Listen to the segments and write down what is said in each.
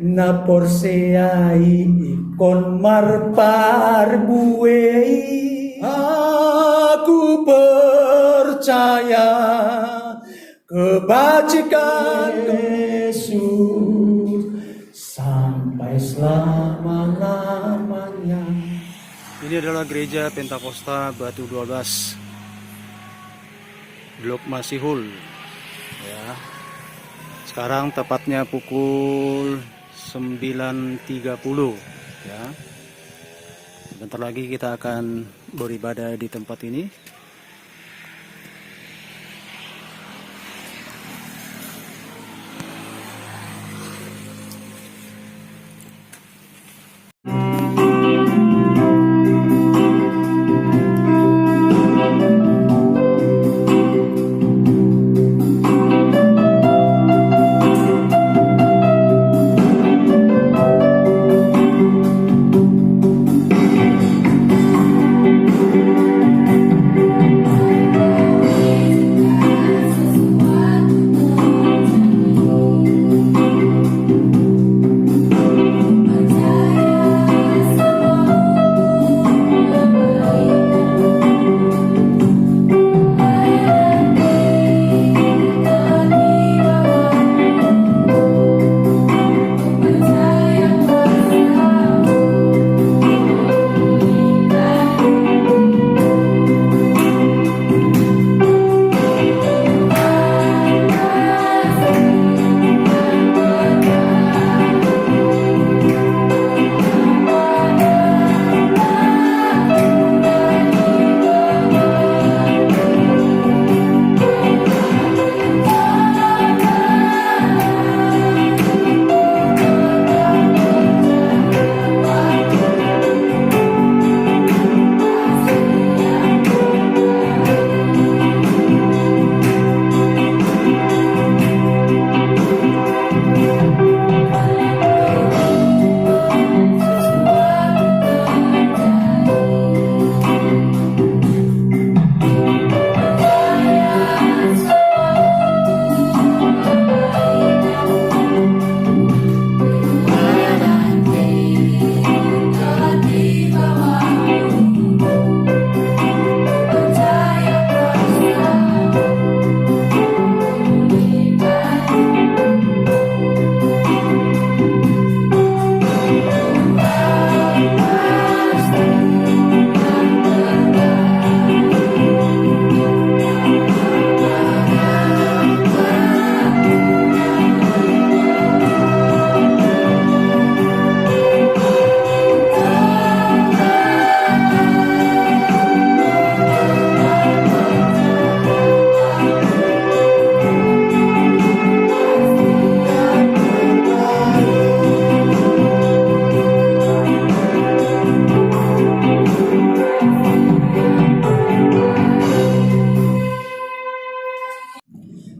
na porseai ikon marpar buei. Aku percaya kebajikan Yesus sampai selama-lamanya. Ini adalah gereja Pentakosta Batu 12 Blok Masihul ya. Sekarang tepatnya pukul 9.30 ya. Sebentar lagi kita akan beribadah di tempat ini.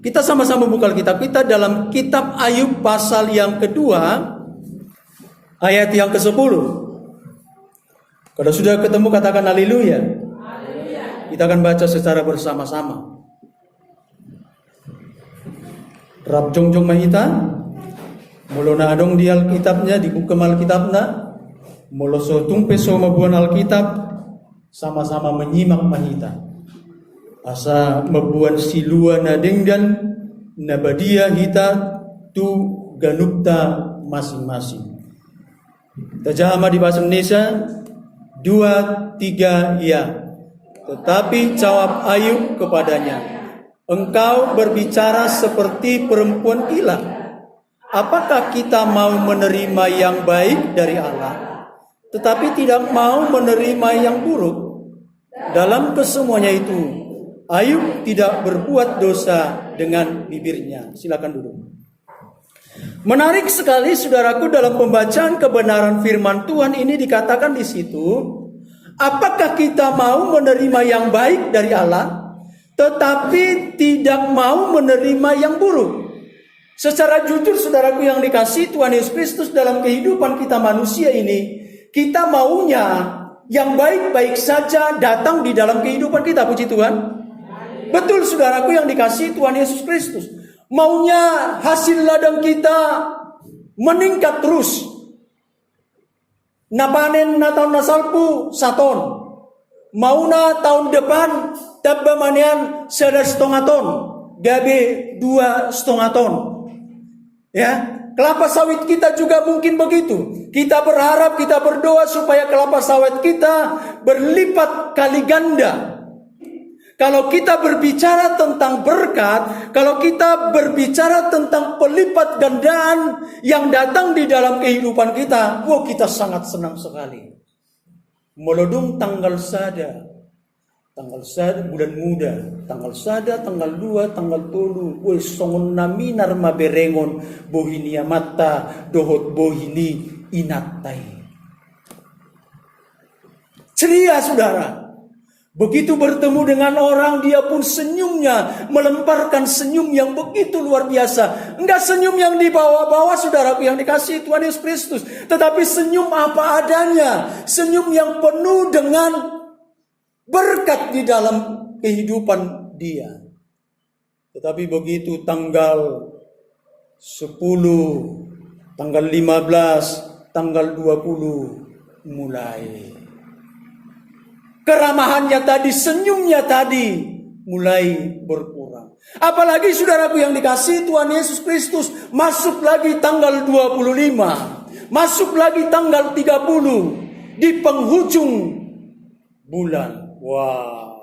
Kita sama-sama buka kitab kita dalam kitab Ayub pasal yang kedua, ayat yang ke-10. Kalau sudah ketemu katakan haleluya. Kita akan baca secara bersama-sama. Rab jongjong mahita, mulona adong di Alkitabnya, di buku Alkitabna, moloso tumpe so mabuan Alkitab, sama-sama menyimak mahita. Asa mabuan silua na denggan nabadia hita tu ganupta masing-masing. Tajama di bahasa Indonesia 2, 3 ya. Tetapi jawab Ayub kepadanya, engkau berbicara seperti perempuan gila. Apakah kita mau menerima yang baik dari Allah, tetapi tidak mau menerima yang buruk? Dalam kesemuanya itu Ayub tidak berbuat dosa dengan bibirnya. Silakan duduk. Menarik sekali saudaraku, dalam pembacaan kebenaran firman Tuhan ini dikatakan di situ, apakah kita mau menerima yang baik dari Allah, tetapi tidak mau menerima yang buruk? Secara jujur saudaraku yang dikasihi Tuhan Yesus Kristus, dalam kehidupan kita manusia ini, kita maunya yang baik-baik saja datang di dalam kehidupan kita. Puji Tuhan. Betul saudaraku yang dikasihi Tuhan Yesus Kristus. Maunya hasil ladang kita meningkat terus. Napanen na tahun nasalpu saton. Mauna tahun depan tabamanian 1,5 ton. Gabe 2,5 ton. Ya, kelapa sawit kita juga mungkin begitu. Kita berharap, kita berdoa supaya kelapa sawit kita berlipat kali ganda. Kalau kita berbicara tentang berkat, kalau kita berbicara tentang pelipat gandaan yang datang di dalam kehidupan kita, kita sangat senang sekali. Melodung tanggal sada bulan muda, tanggal sada, tanggal 2, tanggal 3, songon naminar maberengon, bohini amata, dohot bohini inatai. Ceria saudara. Begitu bertemu dengan orang, dia pun senyumnya melemparkan senyum yang begitu luar biasa. Enggak senyum yang dibawa-bawa saudaraku yang dikasihi Tuhan Yesus Kristus, tetapi senyum apa adanya, senyum yang penuh dengan berkat di dalam kehidupan dia. Tetapi begitu tanggal 10, tanggal 15, tanggal 20 mulai keramahannya tadi, senyumnya tadi mulai berkurang. Apalagi saudaraku yang dikasihi Tuhan Yesus Kristus, masuk lagi tanggal 25, masuk lagi tanggal 30, di penghujung bulan. Wah,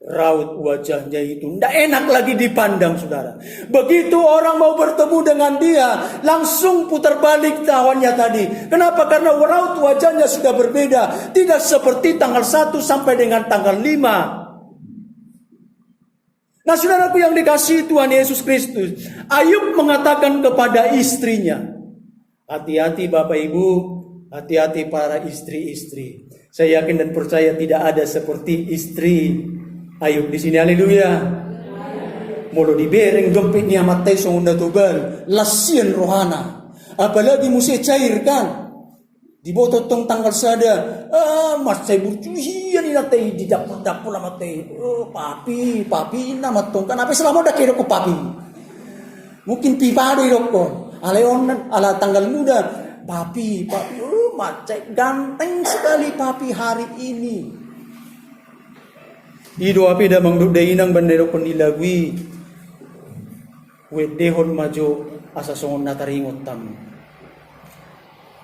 raut wajahnya itu tidak enak lagi dipandang saudara. Begitu orang mau bertemu dengan dia, langsung putar balik tawannya tadi. Kenapa? Karena raut wajahnya sudah berbeda. Tidak seperti tanggal 1 sampai dengan tanggal 5. Nah saudaraku yang dikasihi Tuhan Yesus Kristus, Ayub mengatakan kepada istrinya, hati-hati Bapak Ibu, hati-hati para istri-istri. Saya yakin dan percaya tidak ada seperti istri Ayub di sini. Haleluya. Molo dibereng dompet ni amatay sungunda tuban, lasian rohana. Apalagi mesti cairkan. Diboto tong tanggal sada, mas saya burcuhian ni natay di dapur amatay. Papi namatong kan apa selama dah kira ko papi. Mungkin pipado irokon. Aleon ala tanggal muda, papi, macai ganteng sekali papi hari ini. Ido api da mangdudai nang bandero pendilagwi wedehon majo asa songon nataringot tam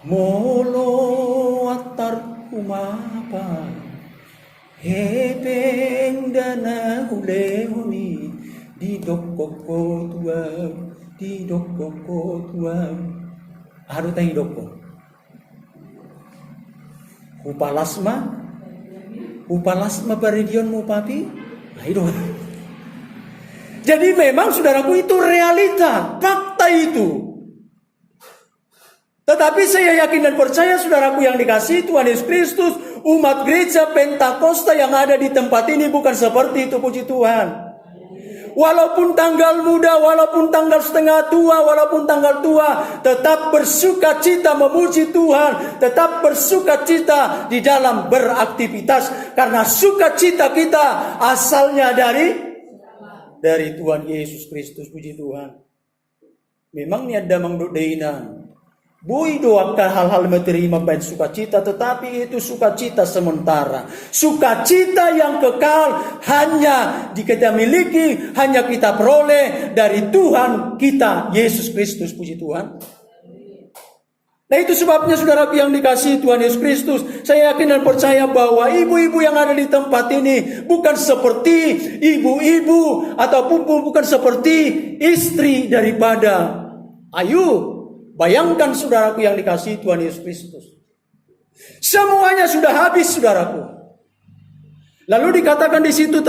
molo atar kumapa hepeng dana hulehoni di dokoko tua haru tahi doko Upalasma paridion mu papi. Ayo. Jadi memang saudaraku itu realita, fakta itu. Tetapi saya yakin dan percaya saudaraku yang dikasihi Tuhan Yesus Kristus, umat gereja Pentakosta yang ada di tempat ini bukan seperti itu, puji Tuhan. Walaupun tanggal muda, walaupun tanggal setengah tua, walaupun tanggal tua, tetap bersuka cita memuji Tuhan, tetap bersuka cita di dalam beraktivitas, karena sukacita kita asalnya dari Tuhan Yesus Kristus, puji Tuhan. Memang niada mangdodeinan. Bui doakan hal-hal materi membaik sukacita, tetapi itu sukacita sementara. Sukacita yang kekal hanya kita miliki, hanya kita peroleh dari Tuhan kita Yesus Kristus, puji Tuhan. Nah itu sebabnya saudaraku yang dikasihi Tuhan Yesus Kristus, saya yakin dan percaya bahwa ibu-ibu yang ada di tempat ini bukan seperti ibu-ibu ataupun bukan seperti istri daripada Ayub. Bayangkan saudaraku yang dikasihi Tuhan Yesus Kristus. Semuanya sudah habis saudaraku. Lalu dikatakan di situ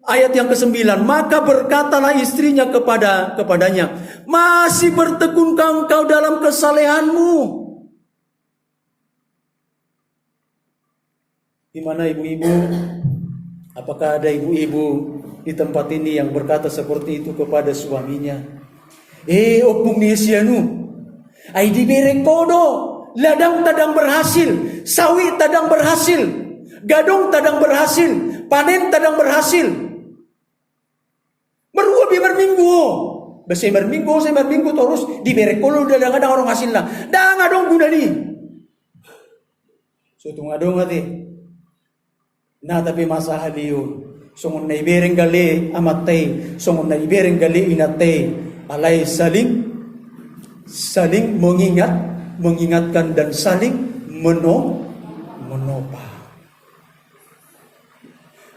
ayat yang ke-9, maka berkatalah istrinya kepadanya, masih bertekunkah engkau dalam kesalehanmu? Di mana ibu-ibu? Apakah ada ibu-ibu di tempat ini yang berkata seperti itu kepada suaminya? Opung nesianu. Ay di bereng kodo, ladang tadang berhasil, sawi tadang berhasil, gadong tadang berhasil, panen tadang berhasil. Berminggu. Besemar minggu terus diberi kolo kadang orang hasil lah. Dah ngadong guna ni. So tung adong ati. Na tapi masalah liyo. Songon na ibereng gali amatay, songon na ibereng gali inatay. Alay saling mengingatkan dan saling menopang.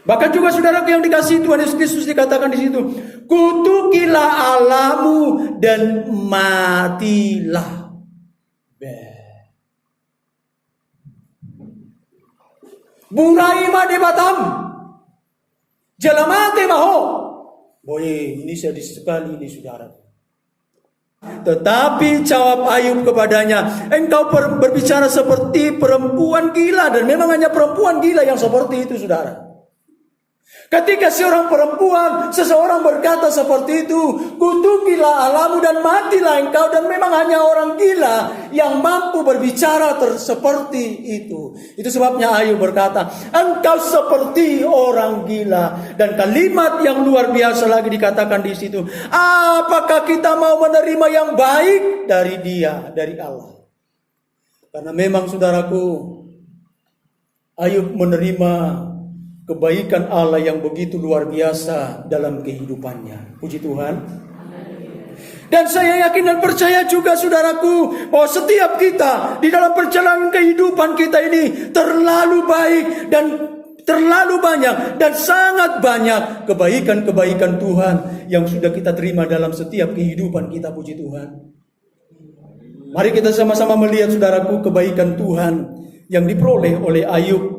Bahkan juga saudara yang dikasihi Tuhan Yesus Kristus dikatakan di situ, kutukilah Allahmu dan matilah. Burai ma de batam, jalamate maho. Boy, ini sedih sekali ini saudara. Tetapi jawab Ayub kepadanya, engkau berbicara seperti perempuan gila, dan memang hanya perempuan gila yang seperti itu saudara. Ketika seseorang berkata seperti itu, kutukilah Allahmu dan matilah engkau, dan memang hanya orang gila yang mampu berbicara seperti itu. Itu sebabnya Ayub berkata, engkau seperti orang gila. Dan kalimat yang luar biasa lagi dikatakan di situ, apakah kita mau menerima yang baik dari Dia, dari Allah? Karena memang saudaraku, Ayub menerima kebaikan Allah yang begitu luar biasa dalam kehidupannya. Puji Tuhan. Dan saya yakin dan percaya juga saudaraku, bahwa setiap kita di dalam perjalanan kehidupan kita ini terlalu baik dan terlalu banyak dan sangat banyak kebaikan-kebaikan Tuhan yang sudah kita terima dalam setiap kehidupan kita. Puji Tuhan. Mari kita sama-sama melihat saudaraku kebaikan Tuhan yang diperoleh oleh Ayub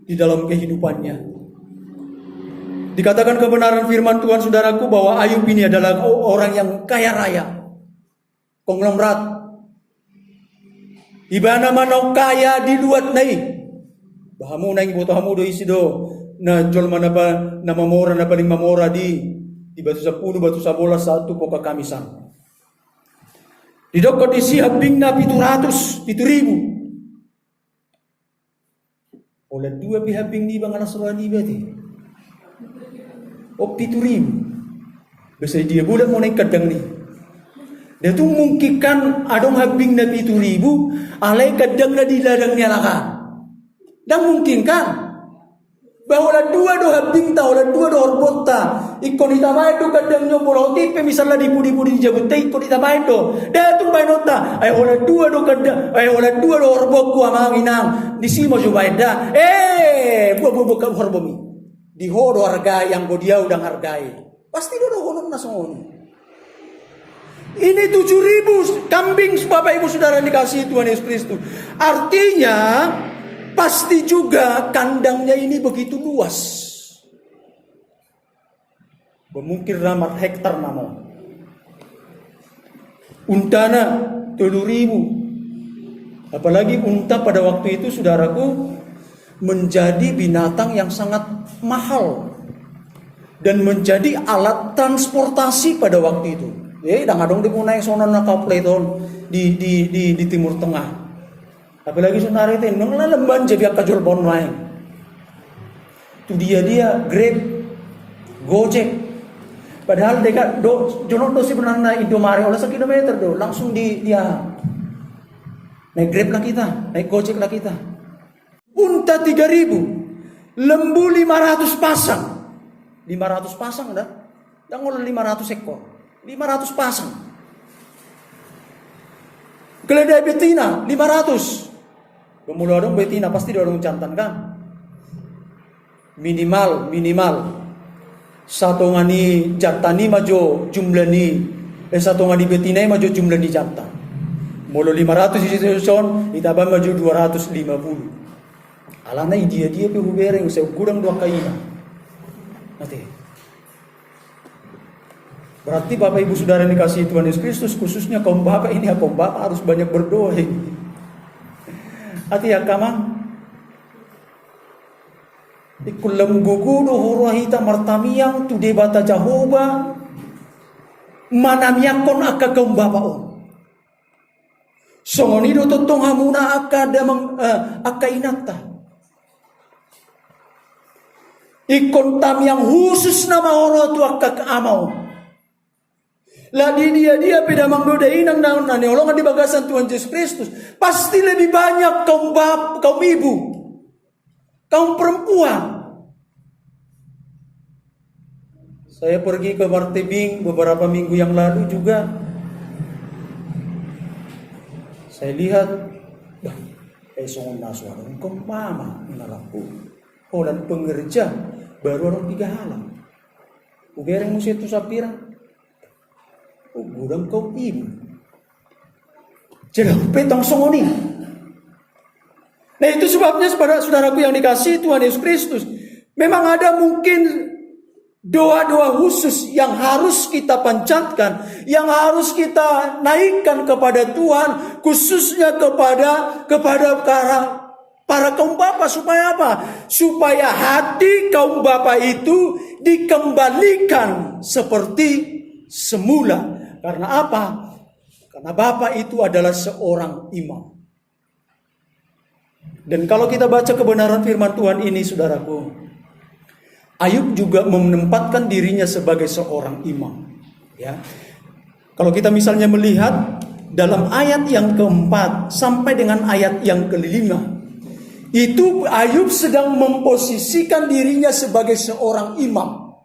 di dalam kehidupannya. Dikatakan kebenaran firman Tuhan saudaraku bahwa Ayub ini adalah orang yang kaya raya, konglomerat. Ibana manau kaya di luar nai. Bahamu nang boto hamu do isi do na jol mana ba na mamora na paling mamora di batu 10 batu 11 satu poka kamisan. Di dokot isi habing na 700 oleh dua pihak bing ni bang anak surani berarti. Oh 7,000. Biasa dia budak mau naik kadang ni. Dia tu mungkinkan adong habing na 7,000, alai kadang na di ladang ni alaka. Dan mungkinkan bahwa dua do habing ta, olah dua do orbot ta. Ikon itamay do kadang nyo poroti pe misalnya di pudi-pudi jabutay ikon itamay do. Dia tu bay nota. Ay olah dua do kadang, ay olah dua do orbot ko amang inang. Di simo jo bayda. Buah ka horbomi. Di hodo harga yang dia udah hargai. Pasti do honok na songoni. Ini 7,000 kambing Bapak Ibu Saudara dikasihi Tuhan Yesus Kristus. Artinya pasti juga kandangnya ini begitu luas. Mungkin ramat hektar namo. Untana 7,000. Apalagi unta pada waktu itu saudaraku menjadi binatang yang sangat mahal dan menjadi alat transportasi pada waktu itu. Dang-dang dipunai sono na kapleton di Timur Tengah. Apalagi saudara itu lemban jadi kajol bon lain. Itu dia Grab, Gojek. Padahal dekat jono si benarna Indomaret oleh 1 kilometer do langsung dia naik Grab lah kita, naik Gojek lah kita. Unta 3,000, lembu 500 pasang. 500 pasang dah. Dan oleh 500 ekor. 500 pasang. Keledai betina 500. Pemula dong betina pasti dorong jantan kan. Minimal satu ngani jantani majo jumlah ni satu ngani betina majo jumlah ni jantan. Mulu 500 isi son ditambah maju 250. Alana dia pe bereng saya gudang 2 kaina. Nanti. Berarti Bapak Ibu Saudara yang dikasihi Tuhan Yesus Kristus, khususnya kaum bapak ini, kaum bapak harus banyak berdoa. Hati ya kamang. Ikulam gugudo hurahita martamiyang tu debata Jehovah manamiyakon akka kaum bapak on. Songonido totong hamuna akka inata. Ikon tam yang khusus nama orang tu akka keamau. Lah di dia pedamang doda inang na neolongan di bagasan Tuhan Yesus Kristus. Pasti lebih banyak kaum ibu, kaum perempuan. Saya pergi ke Martebing beberapa minggu yang lalu juga. Saya lihat, songon nasuara kau mama inalaku. Holan pengerja baru orang 3 halang. Ugereng musia tu sapirang. Gudang kau ibu. Jadi petang songoni. Nah itu sebabnya saudaraku yang dikasihi Tuhan Yesus Kristus. Memang ada mungkin doa-doa khusus yang harus kita panjatkan, yang harus kita naikkan kepada Tuhan, khususnya kepada para kaum bapa. Supaya apa? Supaya hati kaum bapa itu dikembalikan seperti semula. Karena apa? Karena bapa itu adalah seorang imam. Dan kalau kita baca kebenaran firman Tuhan ini, saudaraku, Ayub juga menempatkan dirinya sebagai seorang imam. Ya, kalau kita misalnya melihat dalam ayat yang keempat sampai dengan ayat yang kelima, itu Ayub sedang memposisikan dirinya sebagai seorang imam.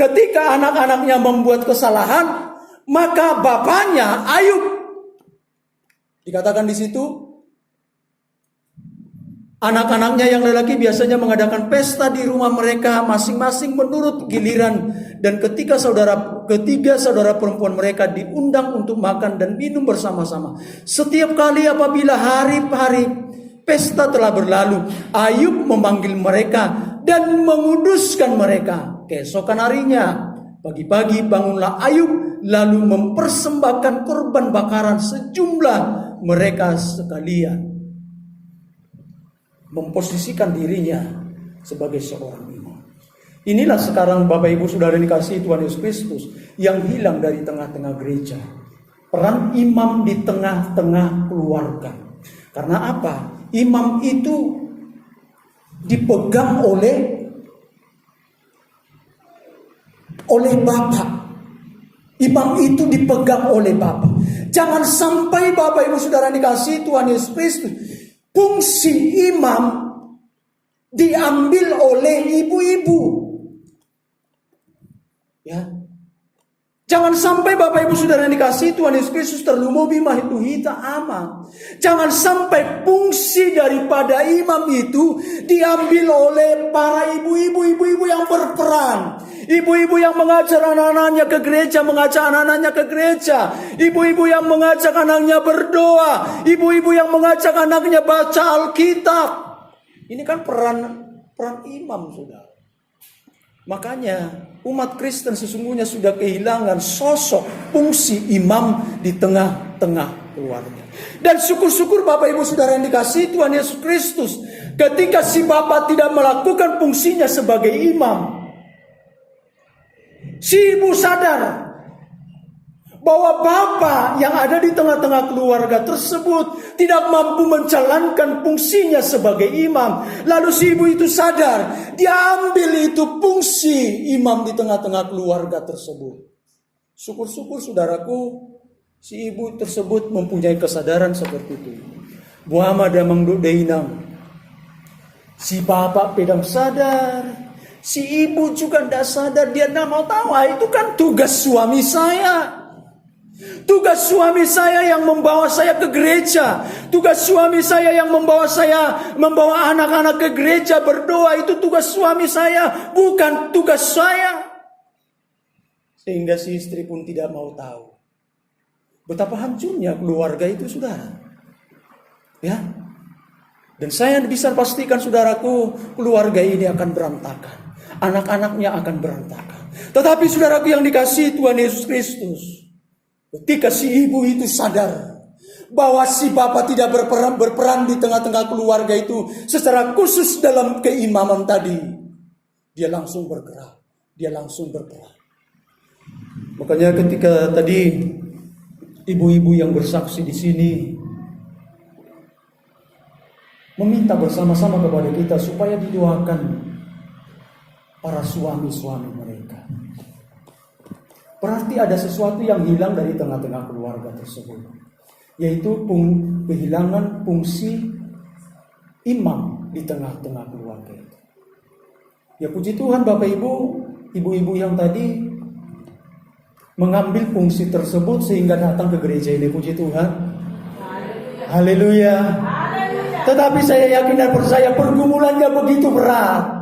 Ketika anak-anaknya membuat kesalahan, maka bapaknya Ayub dikatakan di situ. Anak-anaknya yang lelaki biasanya mengadakan pesta di rumah mereka masing-masing menurut giliran. Dan ketiga saudara perempuan mereka diundang untuk makan dan minum bersama-sama. Setiap kali apabila hari-hari pesta telah berlalu, Ayub memanggil mereka dan menguduskan mereka. Keesokan harinya, pagi-pagi bangunlah Ayub lalu mempersembahkan korban bakaran sejumlah mereka sekalian. Memposisikan dirinya sebagai seorang imam. Inilah sekarang Bapak Ibu Saudara dikasihi Tuhan Yesus Kristus yang hilang dari tengah-tengah gereja. Peran imam di tengah-tengah keluarga. Karena apa? Imam itu dipegang oleh Bapak. Imam itu dipegang oleh Bapak. Jangan sampai Bapak Ibu Saudara dikasihi Tuhan Yesus Kristus, fungsi imam diambil oleh ibu-ibu. Ya. Jangan sampai Bapak Ibu Saudara yang dikasihi Tuhan Yesus Kristus terlumubi mahituhita ama. Jangan sampai fungsi daripada imam itu diambil oleh para ibu-ibu yang berperan. Ibu-ibu yang mengajar anak-anaknya ke gereja, Ibu-ibu yang mengajak anaknya berdoa. Ibu-ibu yang mengajak anaknya baca Alkitab. Ini kan peran imam, saudara. Makanya umat Kristen sesungguhnya sudah kehilangan sosok fungsi imam di tengah-tengah keluarga. Dan syukur-syukur Bapak Ibu Saudara yang dikasihi Tuhan Yesus Kristus, ketika si Bapak tidak melakukan fungsinya sebagai imam, si ibu sadar bahwa Bapak yang ada di tengah-tengah keluarga tersebut tidak mampu menjalankan fungsinya sebagai imam. Lalu si ibu itu sadar, dia ambil itu fungsi imam di tengah-tengah keluarga tersebut. Syukur-syukur saudaraku, si ibu tersebut mempunyai kesadaran seperti itu. Muhammad damang deinang. Si Bapak pedang sadar, si ibu juga tidak sadar, dia tidak mau tahu. Itu kan tugas suami saya. Tugas suami saya yang membawa saya ke gereja. Tugas suami saya yang membawa anak-anak ke gereja berdoa. Itu tugas suami saya, bukan tugas saya. Sehingga si istri pun tidak mau tahu betapa hancurnya keluarga itu, saudara. Ya. Dan saya bisa pastikan saudaraku, keluarga ini akan berantakan. Anak-anaknya akan berantakan. Tetapi saudaraku yang dikasihi Tuhan Yesus Kristus, ketika si ibu itu sadar bahwa si bapak tidak berperan di tengah-tengah keluarga itu secara khusus dalam keimaman tadi, dia langsung bergerak, dia langsung berperan. Makanya ketika tadi ibu-ibu yang bersaksi di sini meminta bersama-sama kepada kita supaya didoakan para suami-suami mereka. Berarti ada sesuatu yang hilang dari tengah-tengah keluarga tersebut, yaitu kehilangan fungsi imam di tengah-tengah keluarga itu. Ya puji Tuhan Bapak Ibu, ibu-ibu yang tadi mengambil fungsi tersebut sehingga datang ke gereja ini, puji Tuhan. Haleluya. Tetapi saya yakin dan percaya pergumulannya begitu berat.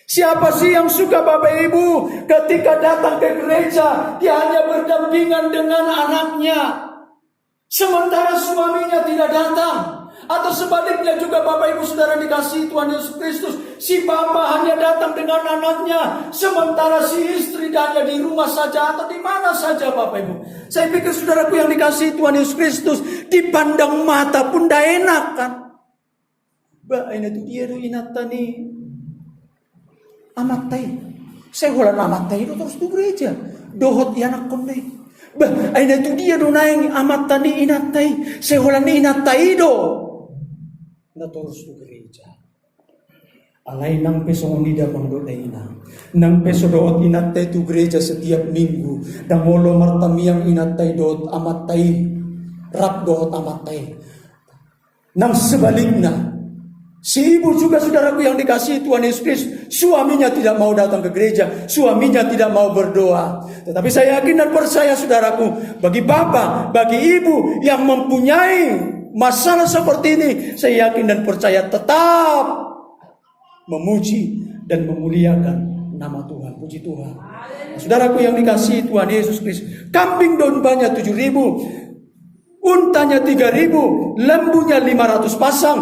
Siapa sih yang suka Bapak Ibu ketika datang ke gereja dia hanya berdampingan dengan anaknya, sementara suaminya tidak datang? Atau sebaliknya juga Bapak Ibu Saudara dikasihi Tuhan Yesus Kristus, si Bapa hanya datang dengan anaknya, sementara si istri hanya di rumah saja atau di mana saja Bapak Ibu. Saya pikir saudaraku yang dikasihi Tuhan Yesus Kristus, dipandang mata pun dah enak kan. Ba, ini tuh dia tuh inatani amatai. Saya holan amatai itu terus di gereja. Dohot anak konde. Ba, ini tuh dia do naing amatani inatai. Saya holan inatai do. Na terus di gereja. Alay nang peso ngonida pang do ina. Nang peso doot inatai tu gereja setiap minggu. Dan molo martamiang inatai doot amatai. Rap doot amatai. Nang sebaliknya, si ibu juga saudaraku yang dikasihi Tuhan Yesus Kristus, suaminya tidak mau datang ke gereja, suaminya tidak mau berdoa. Tetapi saya yakin dan percaya saudaraku, bagi bapak, bagi ibu yang mempunyai masalah seperti ini, saya yakin dan percaya tetap memuji dan memuliakan nama Tuhan. Puji Tuhan. Saudaraku yang dikasihi Tuhan Yesus Kristus, kambing dombanya 7.000, untanya 3.000, lembunya 500 pasang,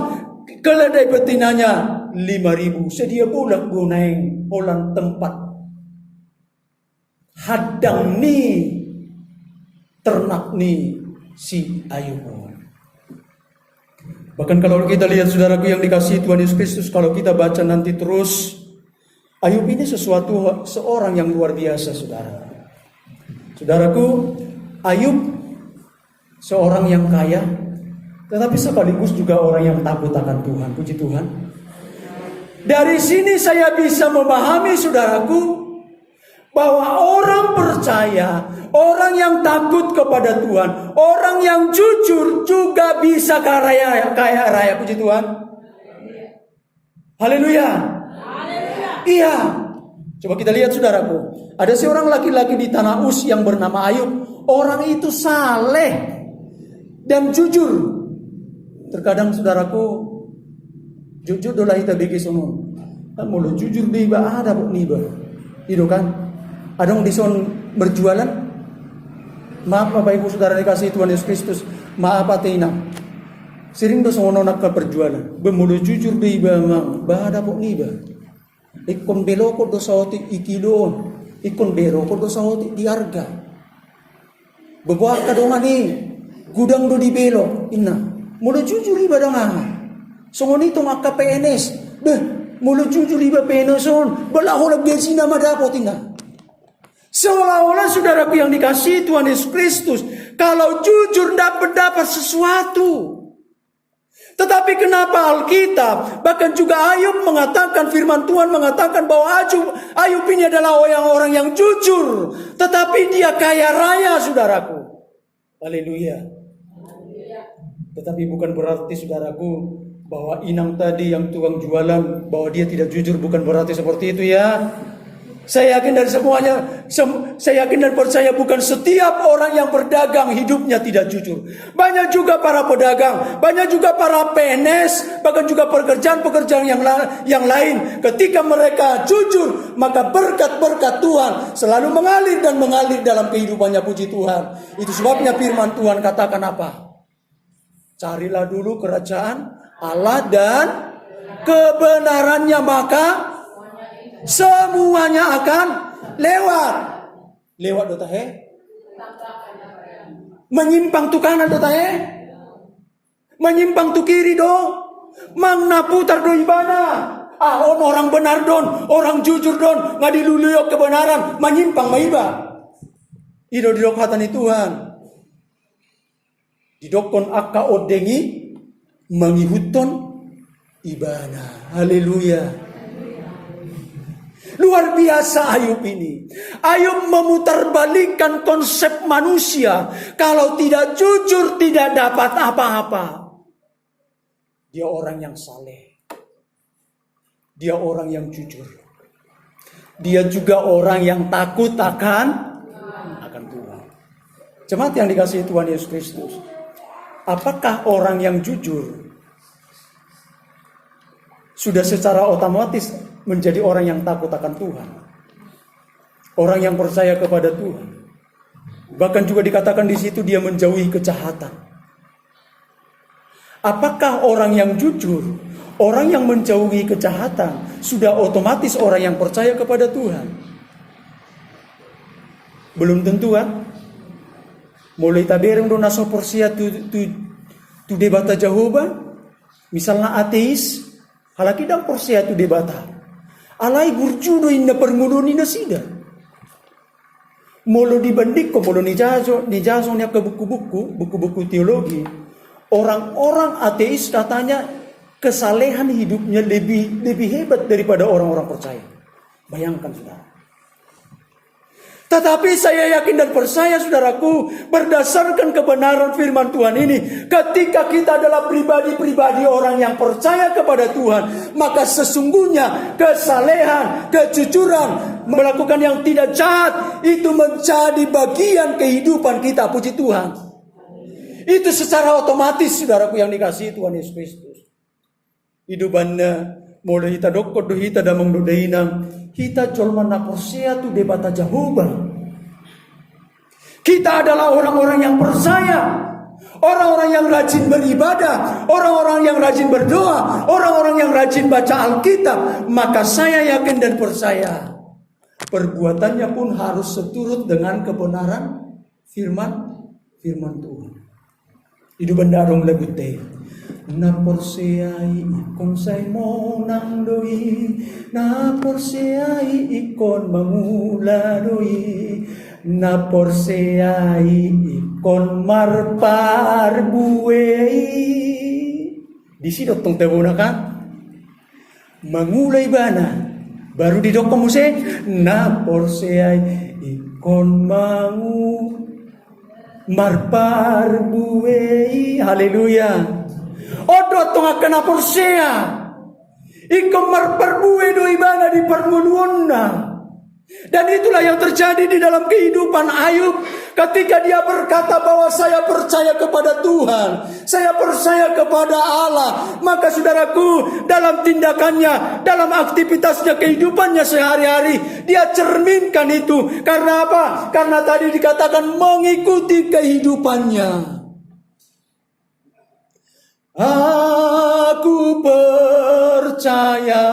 keledai betinanya 5.000. Sedia pula gunain olan tempat hadang ni ternak ni si Ayub. Bahkan kalau kita lihat saudaraku yang dikasihi Tuhan Yesus Kristus, kalau kita baca nanti terus, Ayub ini seorang yang luar biasa saudara. Saudaraku, Ayub seorang yang kaya, tetapi sekaligus juga orang yang takut akan Tuhan. Puji Tuhan. Dari sini saya bisa memahami saudaraku, bahwa orang percaya, orang yang takut kepada Tuhan, orang yang jujur juga bisa kaya raya. Puji Tuhan. Haleluya. Iya. Coba kita lihat saudaraku. Ada seorang laki-laki di tanah Uz yang bernama Ayub. Orang itu saleh dan jujur. Terkadang saudaraku, jujur dolah kita bagi semua. Kan mulu jujur di ba ada bu niba. Itu kan. Adong dison berjualan. Maaf Bapak Ibu Saudara dikasihi Tuhan Yesus Kristus. Maaf atina. Sering do sono nak ke perjualan. Bemulu jujur di ba mang ba ada bu niba. Ikon belo ko do sawti ikilo. Ikon bero ko do sawti di harga. Bebuat kadongan ni gudang do di belo inna. Mulu jujur iba danga. Songoni tong akka PNS. Beh, mulu jujur iba PNS-on. Balaho bensin na madapot inna. Seolah-olah saudaraku yang dikasihi Tuhan Yesus Kristus, kalau jujur dapat sesuatu. Tetapi kenapa Alkitab, bahkan juga Ayub mengatakan, firman Tuhan mengatakan bahwa Ayub ini adalah orang yang jujur, tetapi dia kaya raya saudaraku. Haleluya. Tetapi bukan berarti saudaraku bahwa inang tadi yang tukang jualan bahwa dia tidak jujur, bukan berarti seperti itu ya. Saya yakin dari semuanya, saya yakin dan percaya bukan setiap orang yang berdagang hidupnya tidak jujur. Banyak juga para pedagang, banyak juga para PNS, bahkan juga pekerjaan-pekerjaan yang lain. Ketika mereka jujur, maka berkat-berkat Tuhan selalu mengalir dan mengalir dalam kehidupannya. Puji Tuhan. Itu sebabnya firman Tuhan katakan apa? Carilah dulu kerajaan Allah dan kebenarannya, maka semuanya akan lewat. Lewat do tahe? Menyimpang tu kanan do tahe? Menyimpang tu kiri do? Mangna putar do ibana. Orang benar don, orang jujur don, ngadiluluyok kebenaran, menyimpang maiba. Ido didokatan Tuhan. Didokon akka odengi mengihuton ibana. Haleluya. Luar biasa Ayub ini. Ayub memutarbalikkan konsep manusia. Kalau tidak jujur tidak dapat apa-apa. Dia orang yang saleh. Dia orang yang jujur. Dia juga orang yang takut akan Tuhan. Jemaat yang dikasihi Tuhan Yesus Kristus. Apakah orang yang jujur sudah secara otomatis menjadi orang yang takut akan Tuhan? Orang yang percaya kepada Tuhan. Bahkan juga dikatakan di situ dia menjauhi kejahatan. Apakah orang yang jujur, orang yang menjauhi kejahatan, sudah otomatis orang yang percaya kepada Tuhan? Belum tentu kan? Mulai tabereng do naso persia tu debata Jehovah, misalnya ateis, halaki dang persia tu debata. Alai gurjudo inna pernguluni na sida. Molo dibanding ko molo ni jaso nya ke buku-buku teologi. Orang-orang ateis katanya kesalehan hidupnya lebih hebat daripada orang-orang percaya. Bayangkan saudara. Tetapi saya yakin dan percaya saudaraku, berdasarkan kebenaran firman Tuhan ini, ketika kita adalah pribadi-pribadi orang yang percaya kepada Tuhan, maka sesungguhnya kesalehan, kejujuran, melakukan yang tidak jahat, itu menjadi bagian kehidupan kita, puji Tuhan. Itu secara otomatis saudaraku yang dikasihi Tuhan Yesus Kristus. Hidupannya mulai hita dokot do hita damang do dainang, kita jolma na persia tu debata Jehovah. Kita adalah orang-orang yang percaya, orang-orang yang rajin beribadah, orang-orang yang rajin berdoa, orang-orang yang rajin baca Alkitab. Maka saya yakin dan percaya perbuatannya pun harus seturut dengan kebenaran firman Tuhan. Hidupan darong lagut teh. Na porseai ikon say mo nang doi, na porseai ikon mangula doi, na porseai ikon marpar buei. Di sini tong tebuna kan? Mangulay bana. Baru di dok kamu se, na porseai ikon marpar buei. Haleluya. Odo tonga kena porsea. Iko marpar buei do ibana di permunuonna. Dan itulah yang terjadi di dalam kehidupan Ayub. Ketika dia berkata bahwa saya percaya kepada Tuhan, saya percaya kepada Allah, maka saudaraku, dalam tindakannya, dalam aktivitasnya, kehidupannya sehari-hari, dia cerminkan itu. Karena apa? Karena tadi dikatakan mengikuti kehidupannya. Aku percaya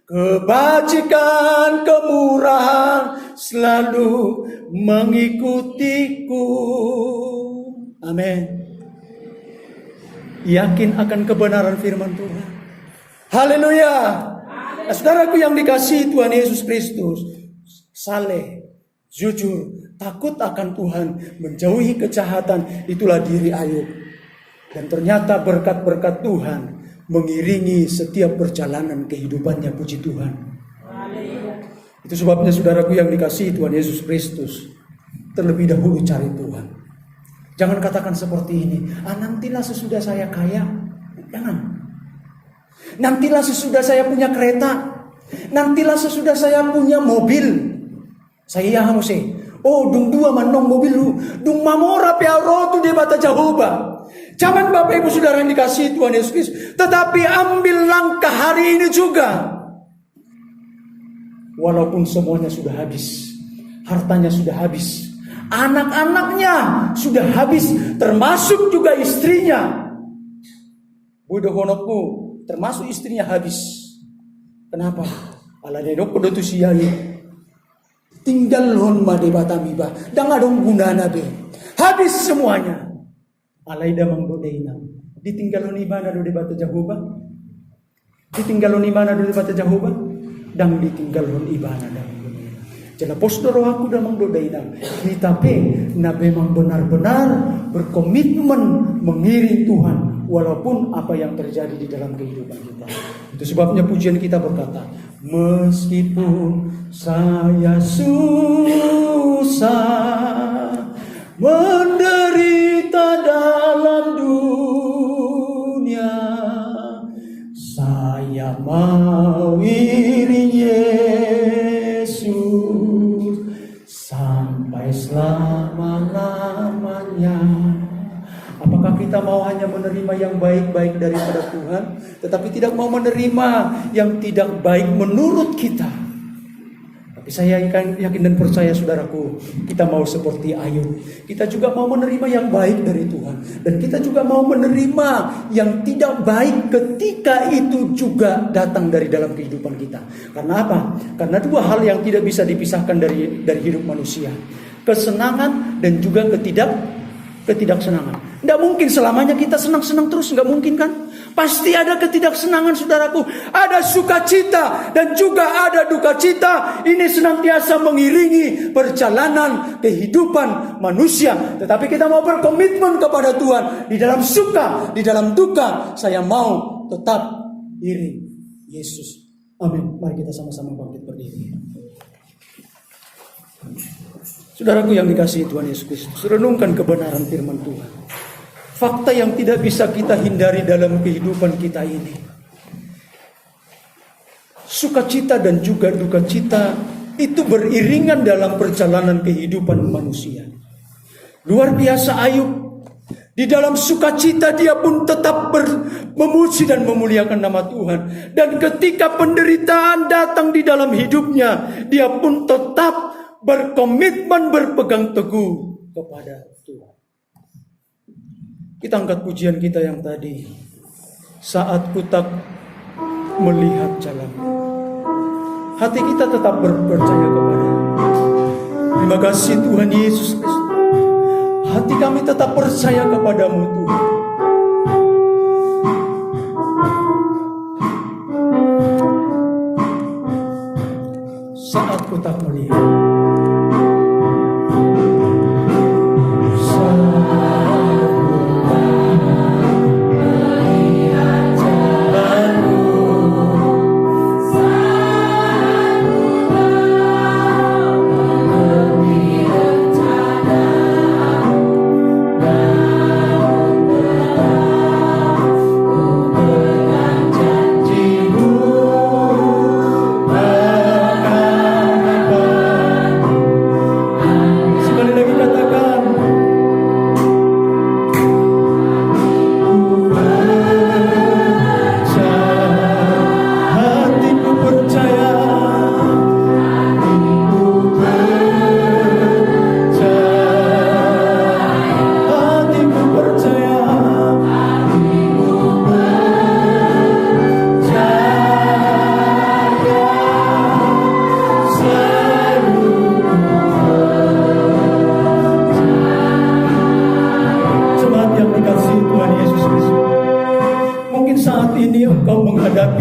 kebajikan, kemurahan selalu mengikutiku. Amin. Yakin akan kebenaran firman Tuhan. Haleluya. Nah, saudaraku yang dikasihi Tuhan Yesus Kristus, saleh, jujur, takut akan Tuhan, menjauhi kejahatan, itulah diri Ayub. Dan ternyata berkat-berkat Tuhan mengiringi setiap perjalanan kehidupannya, puji Tuhan. Itu sebabnya saudaraku yang dikasihi Tuhan Yesus Kristus, terlebih dahulu cari Tuhan. Jangan katakan seperti ini, nantilah sesudah saya kaya. Jangan. Nantilah sesudah saya punya kereta. Nantilah sesudah saya punya mobil. Saya harus dung dua manong mobil lu. Dung mamora piaro tu debata Jehovah. Jangan Bapak Ibu Saudara yang dikasihi Tuhan Yesus Kristus, tetapi ambil langkah hari ini juga. Walaupun semuanya sudah habis, hartanya sudah habis, anak-anaknya sudah habis, termasuk juga istrinya. Budohonokku, termasuk istrinya habis. Kenapa? Ala denok kudu siai. Tinggal hon made batamiba, dang adong gunana be. Habis semuanya. Alaida manggodeina. Ditinggalon ibana do debata Jehovah. Ditinggalon ibana do debata Jehovah. Dang ditinggalon ibana dang. Jala postoro aku damang dodeina. Kita na memang benar-benar berkomitmen mengiring Tuhan walaupun apa yang terjadi di dalam kehidupan kita. Itu sebabnya pujian kita berkata, Meskipun saya susah, menderita dalam dunia, saya mau iring Yesus sampai selama-lamanya. Apakah kita mau hanya menerima yang baik-baik daripada Tuhan, tetapi tidak mau menerima yang tidak baik menurut kita? Tapi saya yakin dan percaya, saudaraku, kita mau seperti Ayub. Kita juga mau menerima yang baik dari Tuhan. Dan kita juga mau menerima yang tidak baik ketika itu juga datang dari dalam kehidupan kita. Karena apa? Karena dua hal yang tidak bisa dipisahkan dari hidup manusia. Kesenangan dan juga ketidaksenangan. Tidak mungkin selamanya kita senang-senang terus, nggak mungkin kan? Pasti ada ketidaksenangan, saudaraku. Ada sukacita dan juga ada duka cita. Ini senantiasa mengiringi perjalanan kehidupan manusia. Tetapi kita mau berkomitmen kepada Tuhan. Di dalam suka, di dalam duka, saya mau tetap iring Yesus. Amin. Mari kita sama-sama bangkit berdiri. Saudaraku yang dikasihi Tuhan Yesus Kristus, renungkan kebenaran firman Tuhan. Fakta yang tidak bisa kita hindari dalam kehidupan kita ini. Sukacita dan juga duka cita itu beriringan dalam perjalanan kehidupan manusia. Luar biasa Ayub. Di dalam sukacita dia pun tetap memuji dan memuliakan nama Tuhan. Dan ketika penderitaan datang di dalam hidupnya, dia pun tetap berkomitmen berpegang teguh kepada Tuhan. Kita angkat pujian kita yang tadi. Saat ku tak melihat jalan, hati kita tetap percaya kepada-Nya. Terima kasih Tuhan Yesus Kristus. Hati kami tetap percaya kepada-Mu Tuhan. Saat ku tak melihat,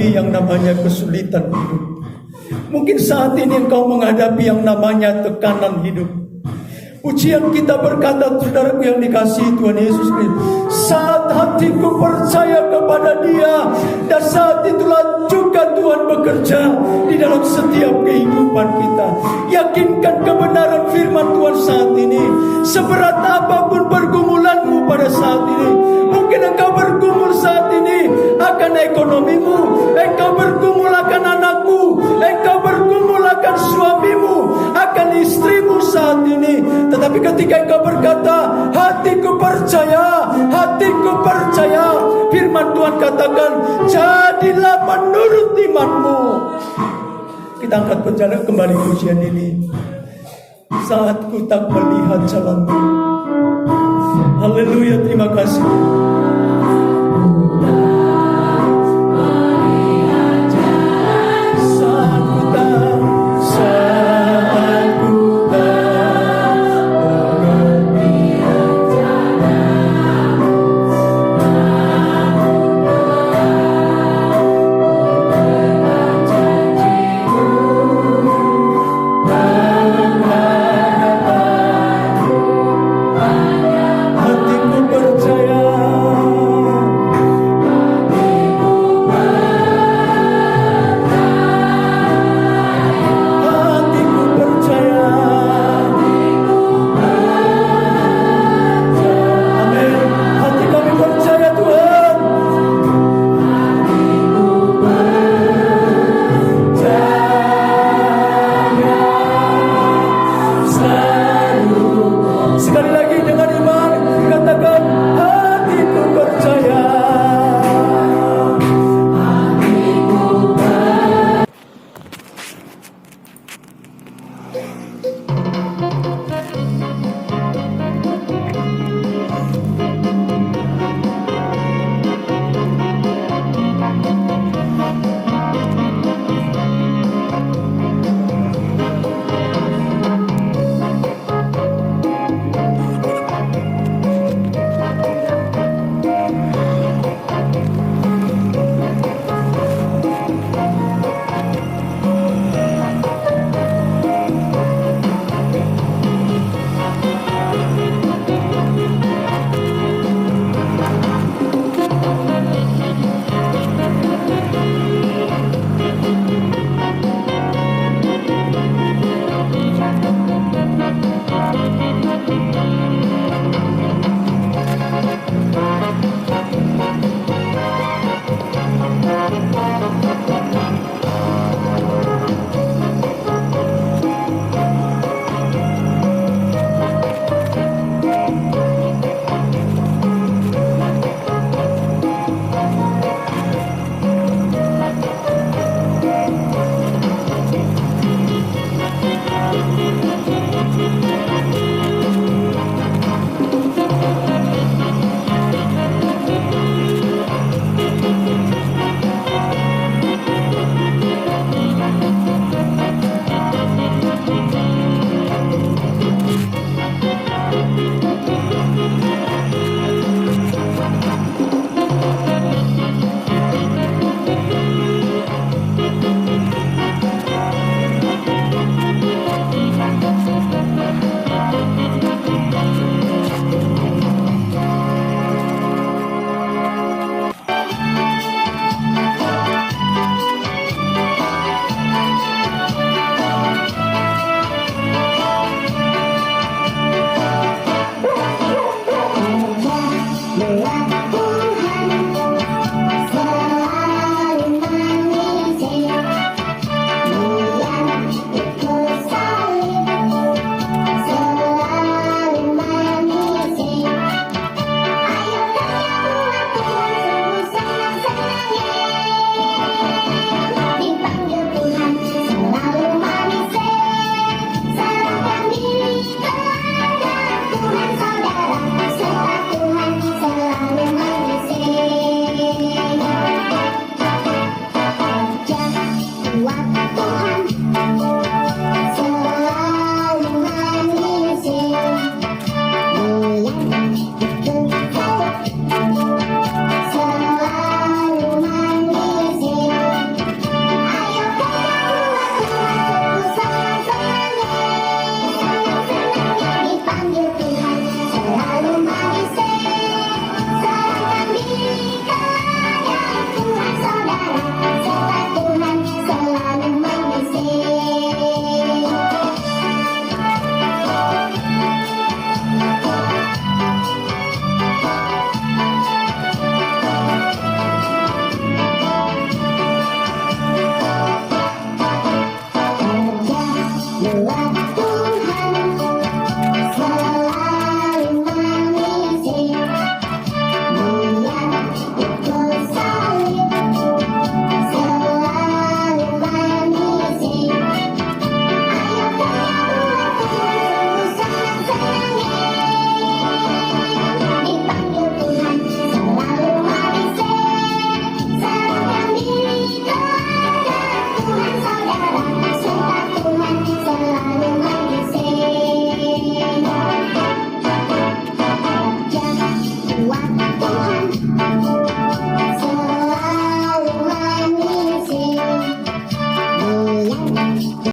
yang namanya kesulitan hidup. Mungkin saat ini engkau menghadapi yang namanya tekanan hidup. Pujian kita berkata, saudaraku yang dikasihi Tuhan Yesus Kristus, saat hatiku percaya kepada Dia, dan saat itulah juga Tuhan bekerja di dalam setiap kehidupan kita. Yakinkan kebenaran firman Tuhan saat ini. Seberat apapun pergumulanmu pada saat ini, mungkin engkau bergumul saat ini akan ekonomimu, engkau bergumul akan anakmu, engkau bergumul akan suamimu, akan istrimu saat ini. Tetapi ketika engkau berkata, hatiku percaya, firman Tuhan katakan, jadilah menurut imanmu. Kita angkat berjalan kembali pujian ini. Saat ku tak melihat jalanmu. Haleluya, terima kasih. Hatiku percaya. Amen.